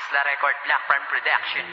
Isla Record, Black Farm Production.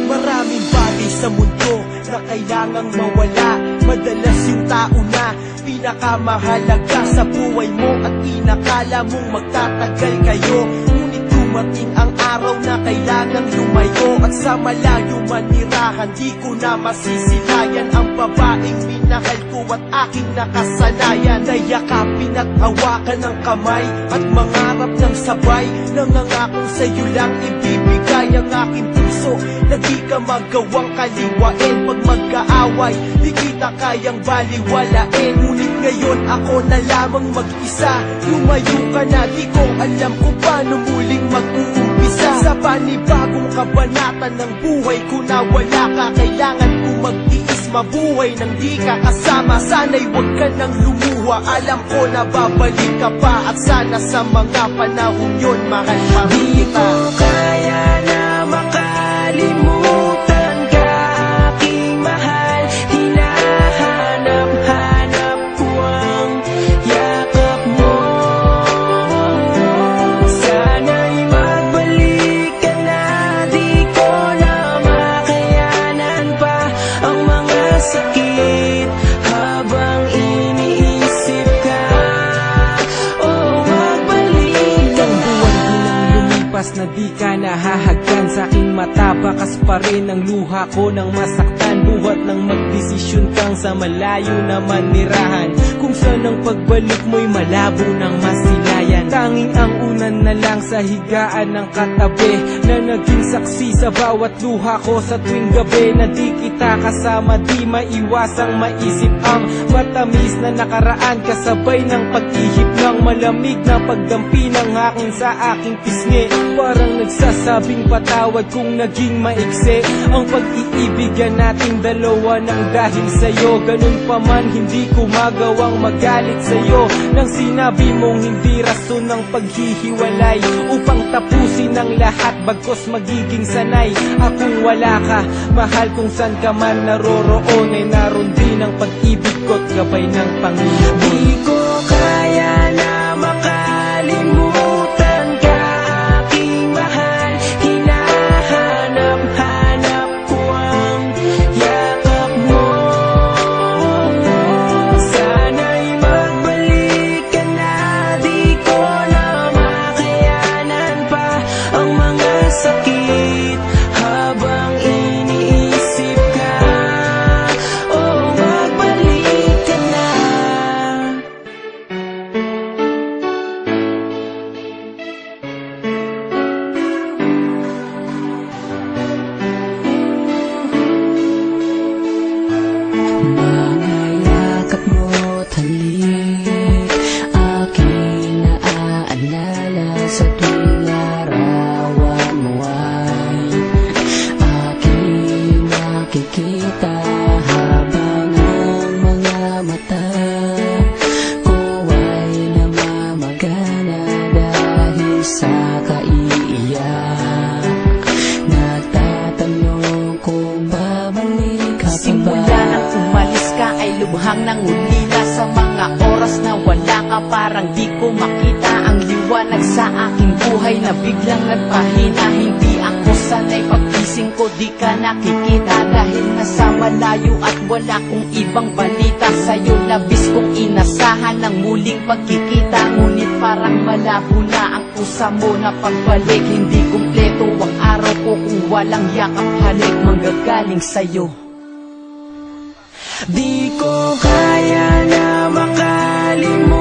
Maraming bagay sa mundo na kailangang mawala. Madalas yung tao na pinakamahalaga sa buhay mo at inakala mong magtatagal kayo. Ngunit dumating ang araw na kailangang lumayo, at sa malayo manirahan di ko na masisilayan ang babaeng minahal ko at aking nakasanayan. Nayakapin at hawakan ng kamay at mangarap ng sabay. Nangangakong sa'yo lang ibibigay ang aking puso na di ka magawang kaliwain. Pag magkaaway, di kita kayang baliwalain. Ngunit ngayon ako na lamang mag-isa. Lumayo ka na, di ko alam kung paano muling mag-uumpisa. Sa panibagong kabanata ng buhay ko na wala ka, kailangan ko mag-iis mabuhay nang di ka kasama. Sana'y huwag ka nang lumuha, alam ko na babalik ka pa. At sana sa mga panahon yun, mahal pa rin kita. Di ko kaya na makalimutan ka, aking mahal. Hinahanap-hanap ko ang yakap mo. Sana'y magbalik ka na, di ko na makayanan pa ang mga sakit habang iniisip ka. Oh, magbalik ka na. Lumipas na di ka nahahagkan sa aking mata, bakas pa rin ang luha ko nang masaktan. Buhat ng magdesisyon kang sa malayo na manirahan, kung saan ang pagbalik mo'y malabo ng masilayan. Tanging ang unan na lang sa higaan ng katabi, na naging saksi sa bawat luha ko sa tuwing gabi. Na di kita kasama, di maiwasang maisip ang matamis na nakaraan, kasabay ng pag-ihip ng malamig na pagdampi ng hangin sa aking pisngi. Parang nagsasabing patawad kung naging maiksi ang pag-iibigan nating dalawa ng dahil sa'yo. Ganun pa man, hindi ko magawang magalit sa'yo nang sinabi mong hindi rason ng paghihiwalay upang tapusin ang lahat, bagkos magiging sanay akong wala ka. Mahal, kung saan ka man naroroon ay naroon din ang pag-ibig ko't gabay ng Panginoon. Di ko kaya na makalimutan ka, aking mahal. Hinahanap-hanap ko ang yakap mo. Sana'y magbalik ka na, di ko na makayanan pa ang mga sakit habang iniisip ka. Oh, magbalik ka na. Mga yakap mo't halik, aking naaalala sa tuwing larawan mo ay aking nakikita, habang ang mga mata ko ay namamagana dahil sa kaiiyak. Nagtatanong kung babalik ka pa ba. Simula nang umalis ka ay lubhang nangulila. Sa mga oras na wala ka, parang di ko makita ang liwanag sa aking buhay na biglang nagpahina. Hindi ako sanay, pagkising ko di ka nakikita, dahil nasa malayo at wala kong ibang balita. Sa'yo labis kong inasahan ng muling pagkikita, ngunit parang malabo na ang pusa mo na pagbalik. Hindi kumpleto ang araw ko kung walang yakap, halik manggagaling sa'yo. Di ko kaya na makalimutan